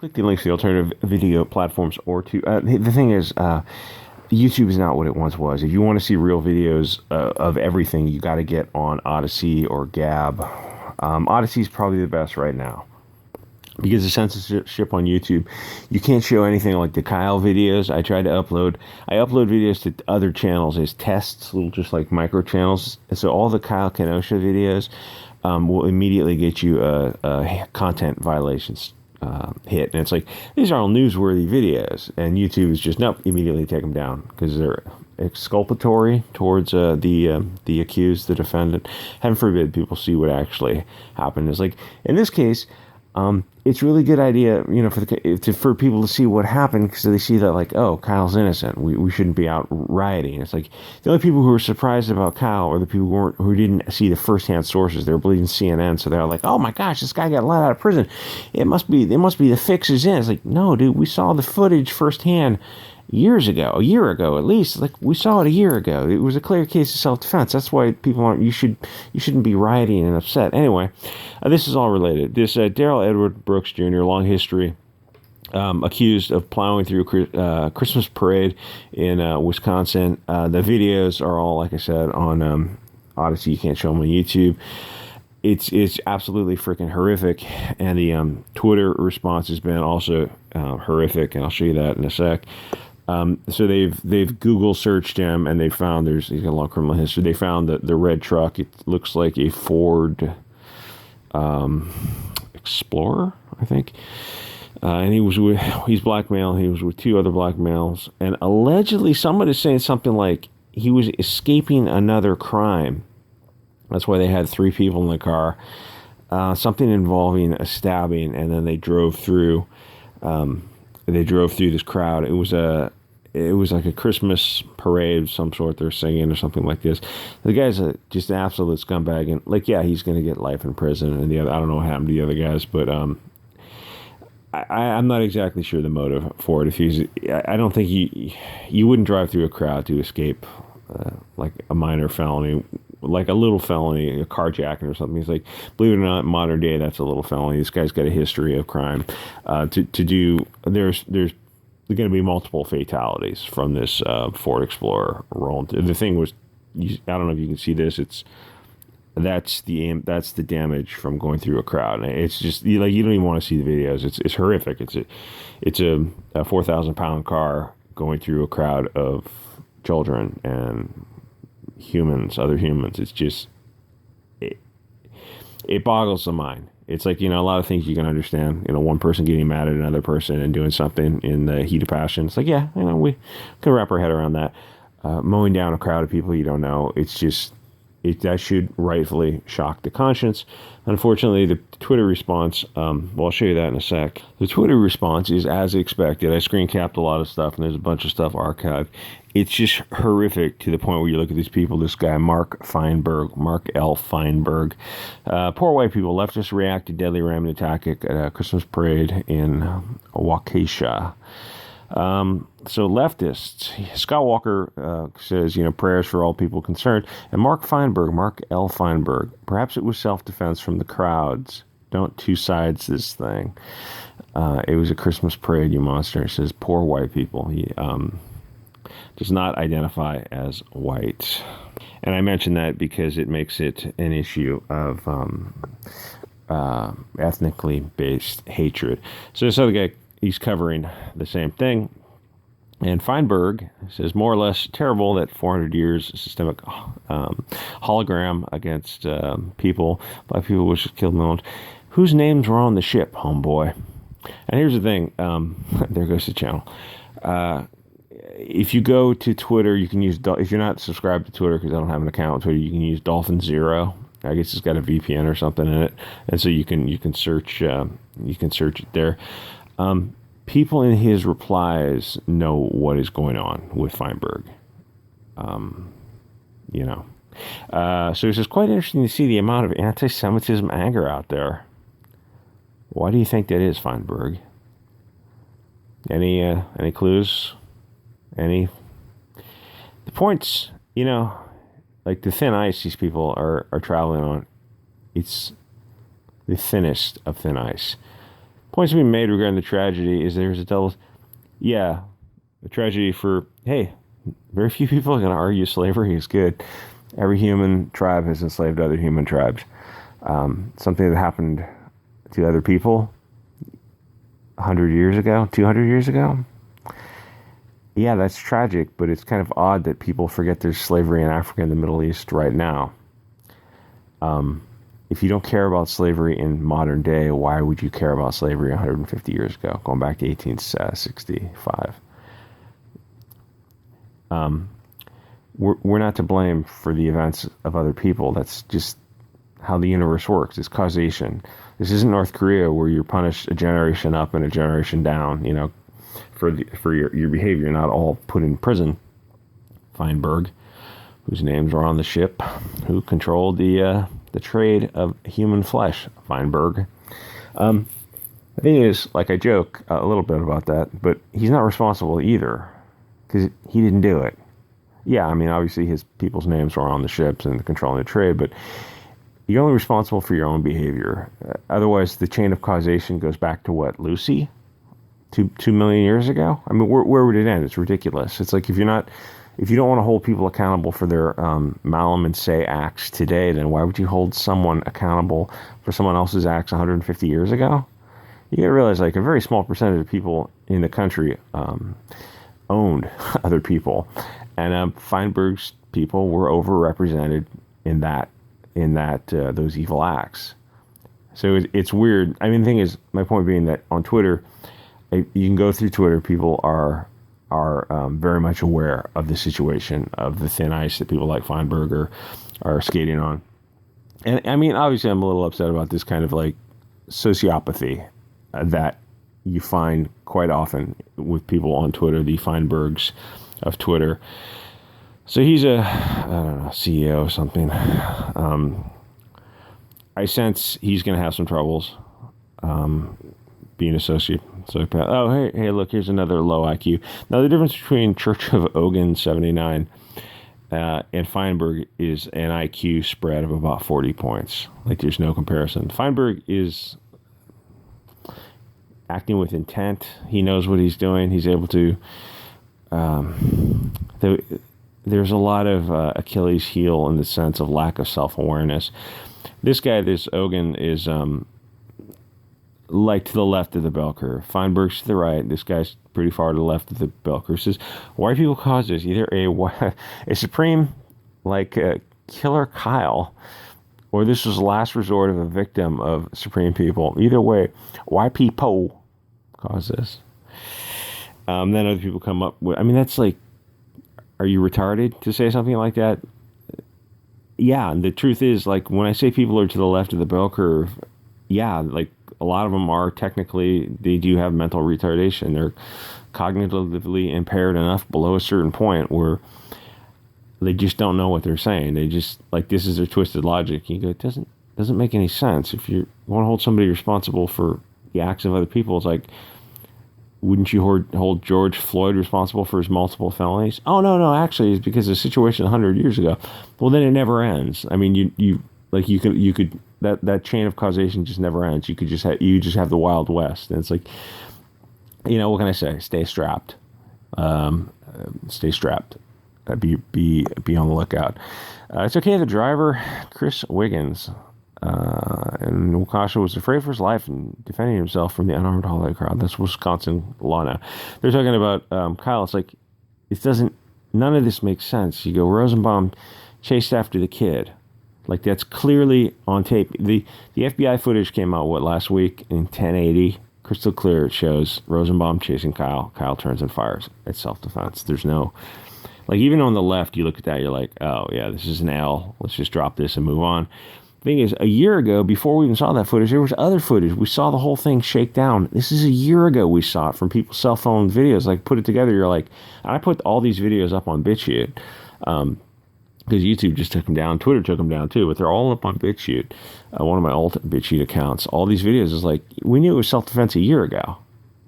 Click the links to the alternative video platforms or to... the thing is, YouTube is not what it once was. If you want to see real videos of everything, you got to get on Odysee or Gab. Odysee is probably the best right now. Because of censorship on YouTube, you can't show anything like the Kyle videos. I upload videos to other channels as tests, little just like micro channels. And so all the Kyle Kenosha videos will immediately get you a content violations hit. And it's like, these are all newsworthy videos. And YouTube is just, nope, immediately take them down because they're exculpatory towards the accused, the defendant. Heaven forbid people see what actually happened. It's like, in this case... it's really good idea, for people to see what happened because they see that like, oh, Kyle's innocent. We shouldn't be out rioting. It's like the only people who were surprised about Kyle are the people who didn't see the firsthand sources. They were believing CNN, so they're like, oh my gosh, this guy got let out of prison. It must be the fix is in. It's like, no, dude, we saw the footage firsthand. Years ago, a year ago at least, like we saw it a year ago. It was a clear case of self-defense. That's why people aren't. You shouldn't be rioting and upset. Anyway, this is all related. This Darrell E Brooks Jr. long history, accused of plowing through a Christmas parade in Wisconsin. The videos are all, like I said, on Odysee. You can't show them on YouTube. It's absolutely freaking horrific, and the Twitter response has been also horrific, and I'll show you that in a sec. So they've Google searched him, and they found he's got a long criminal history. They found the red truck. It looks like a Ford Explorer, I think. And he's black male. He was with two other black males, and allegedly someone is saying something like he was escaping another crime. That's why they had three people in the car. Something involving a stabbing, and then they drove through. This crowd. It was like a Christmas parade of some sort. They're singing or something like this. The guy's just an absolute scumbag, and like, yeah, he's going to get life in prison. And I don't know what happened to the other guys, but I'm not exactly sure the motive for it. I don't think you wouldn't drive through a crowd to escape like a minor felony. Like a little felony, a carjacking or something. He's like, believe it or not, modern day, that's a little felony. This guy's got a history of crime. There's going to be multiple fatalities from this Ford Explorer roll. The thing was, I don't know if you can see this. That's the damage from going through a crowd. And it's just you don't even want to see the videos. It's horrific. It's a 4,000-pound car going through a crowd of children and other humans. It's just it boggles the mind. It's like, a lot of things you can understand. One person getting mad at another person and doing something in the heat of passion. It's like, yeah, we can wrap our head around that. Mowing down a crowd of people you don't know. It's just that should rightfully shock the conscience. Unfortunately, the Twitter response, I'll show you that in a sec. The Twitter response is as expected. I screen capped a lot of stuff, and there's a bunch of stuff archived. It's just horrific to the point where you look at these people, this guy, Mark L. Feinberg. Poor white people, leftists react to deadly random attack at a Christmas parade in Waukesha. So leftists, Scott Walker says, prayers for all people concerned. And Mark L. Feinberg, perhaps it was self-defense from the crowds. Don't two sides this thing. It was a Christmas parade, you monster. It says, poor white people. He does not identify as white. And I mention that because it makes it an issue of ethnically based hatred. So this other guy, he's covering the same thing. And Feinberg says, more or less terrible that 400 years systemic hologram against black people which killed millions. Whose names were on the ship, homeboy? And here's the thing. There goes the channel. If you go to Twitter, you can use, if you're not subscribed to Twitter, because I don't have an account on Twitter, you can use Dolphin Zero. I guess it's got a VPN or something in it, and so you can search it there. People in his replies know what is going on with Feinberg. So it's just quite interesting to see the amount of anti-Semitism anger out there. Why do you think that is, Feinberg? Any clues? The points, like the thin ice these people are traveling on, it's the thinnest of thin ice. Points to be made regarding the tragedy is there's a double. Yeah, a tragedy for, hey, very few people are going to argue slavery is good. Every human tribe has enslaved other human tribes. Something that happened to other people 100 years ago, 200 years ago. Yeah, that's tragic, but it's kind of odd that people forget there's slavery in Africa and the Middle East right now. If you don't care about slavery in modern day, why would you care about slavery 150 years ago, going back to 1865? We're not to blame for the events of other people. That's just how the universe works. It's causation. This isn't North Korea where you're punished a generation up and a generation down, for your behavior. You're not all put in prison. Feinberg, whose names are on the ship, who controlled the trade of human flesh. Feinberg. The thing is, like, I joke a little bit about that, but he's not responsible either, because he didn't do it. Yeah, I mean, obviously his people's names are on the ships and controlling the trade, but you're only responsible for your own behavior. Otherwise, the chain of causation goes back to what, Lucy? 2 million years ago? I mean, where would it end? It's ridiculous. It's like if you don't want to hold people accountable for their malum and say acts today, then why would you hold someone accountable for someone else's acts 150 years ago? You got to realize, like, a very small percentage of people in the country owned other people, and Feinberg's people were overrepresented in those evil acts. So it's weird. I mean, the thing is, my point being that on Twitter, you can go through Twitter, people are very much aware of the situation, of the thin ice that people like Feinberg are skating on. And I mean, obviously, I'm a little upset about this kind of like sociopathy that you find quite often with people on Twitter, the Feinbergs of Twitter. So he's I don't know, CEO or something. I sense he's going to have some troubles being associate. So, oh, hey, look, here's another low IQ. Now, the difference between Church of Ogun 79 and Feinberg is an IQ spread of about 40 points. Like, there's no comparison. Feinberg is acting with intent. He knows what he's doing. He's able to... there's a lot of Achilles heel in the sense of lack of self-awareness. This guy, this Ogun, is... like to the left of the bell curve. Feinberg's to the right. This guy's pretty far to the left of the bell curve. Says, why people cause this? Either a supreme, like Killer Kyle, or this was the last resort of a victim of supreme people. Either way, why people cause this? Then other people come up with, I mean, that's like, are you retarded to say something like that? Yeah, and the truth is, like, when I say people are to the left of the bell curve, yeah, like, a lot of them are technically, they do have mental retardation. They're cognitively impaired enough below a certain point where they just don't know what they're saying. They just, like, this is their twisted logic. You go, it doesn't make any sense. If you want to hold somebody responsible for the acts of other people, it's like, wouldn't you hold George Floyd responsible for his multiple felonies? Oh, no, actually, it's because of the situation 100 years ago. Well, then it never ends. I mean, you could that chain of causation just never ends. You just have the Wild West, and it's like, what can I say? Stay strapped. Stay strapped. Be on the lookout. It's okay. The driver, Chris Wiggins, in Waukesha, was afraid for his life and defending himself from the unarmed holiday crowd. That's Wisconsin law now. They're talking about Kyle. It's like, none of this makes sense. You go, Rosenbaum chased after the kid. Like, that's clearly on tape. The FBI footage came out, last week in 1080. Crystal clear. It shows Rosenbaum chasing Kyle. Kyle turns and fires. It's self-defense. There's no... Like, even on the left, you look at that, you're like, oh, yeah, this is an L. Let's just drop this and move on. The thing is, a year ago, before we even saw that footage, there was other footage. We saw the whole thing shake down. This is a year ago we saw it from people's cell phone videos. Like, put it together, you're like... I put all these videos up on Bit Chute. Because YouTube just took them down. Twitter took them down too, but they're all up on Bit Chute, one of my alt Bit Chute accounts. All these videos is like, we knew it was self-defense a year ago.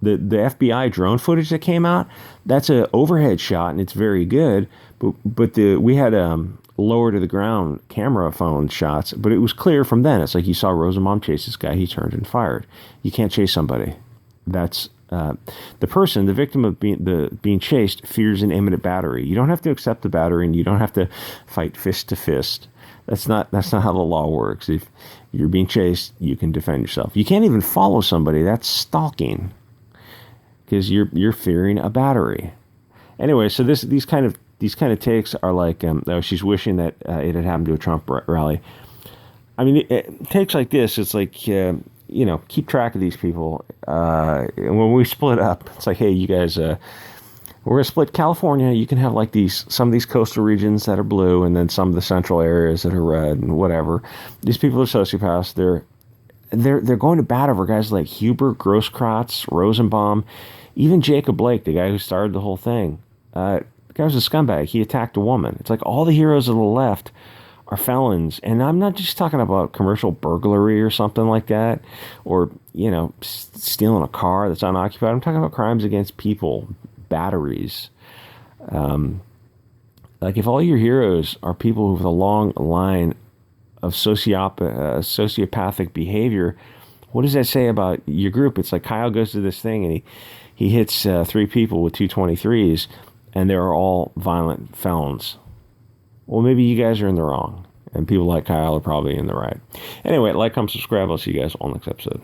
The FBI drone footage that came out, that's an overhead shot, and it's very good. But we had lower to the ground camera phone shots, but it was clear from then. It's like you saw Rosenbaum chase this guy, he turned and fired. You can't chase somebody. That's the person, the victim of being chased, fears an imminent battery. You don't have to accept the battery, and you don't have to fight fist to fist. That's not how the law works. If you're being chased, you can defend yourself. You can't even follow somebody. That's stalking, because you're fearing a battery. Anyway, so these kind of takes are like, she's wishing that it had happened to a Trump rally. I mean, takes like this, it's like, keep track of these people. And when we split up, it's like, hey, you guys, we're going to split California. You can have like some of these coastal regions that are blue, and then some of the central areas that are red, and whatever. These people are sociopaths. They're going to bat over guys like Huber, Grosskreutz, Rosenbaum, even Jacob Blake, the guy who started the whole thing. The guy was a scumbag. He attacked a woman. It's like all the heroes of the left are felons. And I'm not just talking about commercial burglary or something like that, or, stealing a car that's unoccupied. I'm talking about crimes against people, batteries. Like if all your heroes are people with a long line of sociopathic behavior, what does that say about your group? It's like Kyle goes to this thing and he hits 3 people with 223s, and they're all violent felons. Well, maybe you guys are in the wrong, and people like Kyle are probably in the right. Anyway, like, comment, subscribe. I'll see you guys on the next episode.